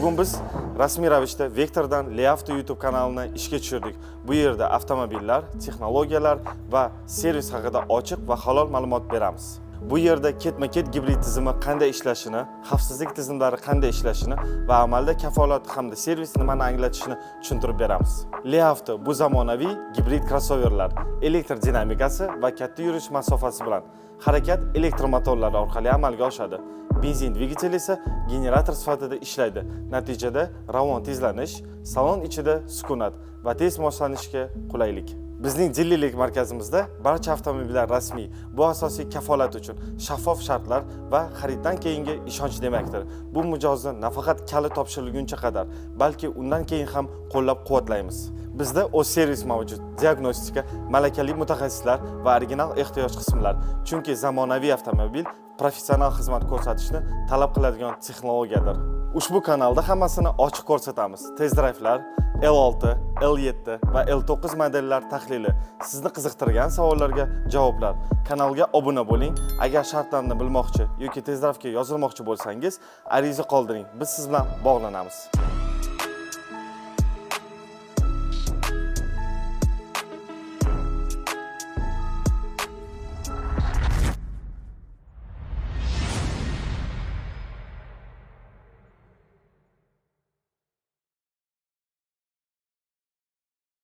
Bugun biz rasmiy ravishda Vektordan Leavto YouTube kanalini ishga tushirdik. Bu yerda avtomobillar, texnologiyalar va servis haqida ochiq va halol ma'lumot beramiz. Bu yerda ketma-ket gibrid tizimi qanday ishlashini, xavfsizlik tizimlari qanday ishlashini va amalda kafolat hamda servis nimani anglatishini tushuntirib beramiz. Leavto bu zamonaviy gibrid crossoverlar, elektr dinamikasi va katta yurish masofasi bilan harakat elektromotorlar orqali amalga oshadi. Benzin dvigateli esa generator sifatida ishlaydi. Natijada ravon tezlanish, salon ichida sukunat va tez moslanishga qulaylik. Bizning Jillilik markazimizda barcha avtomobillar rasmiy. Bu asosiy kafolat uchun shaffof shartlar va xariddan keyingi ishonch demakdir. Bu mijozni nafaqat kalit topshirilguncha qadar, balki undan keyin ham qo'llab-quvvatlaymiz. Bizda o'z servis mavjud, diagnostika, malakali mutaxassislar va original ehtiyoj qismlar. Chunki zamonaviy avtomobil professional xizmat ko'rsatishni talab qiladigan texnologiyadir. Ushbu kanalda hammasini ochiq ko'rsatamiz. Test drive'lar, L6, L7 va L9 modellar tahlili, sizni qiziqtirgan savollarga javoblar. Kanalga obuna bo'ling. Agar shartlarni bilmoqchi yoki test drive'ga yozilmoqchi bo'lsangiz, ariza qoldiring. Biz siz bilan bog'lanamiz.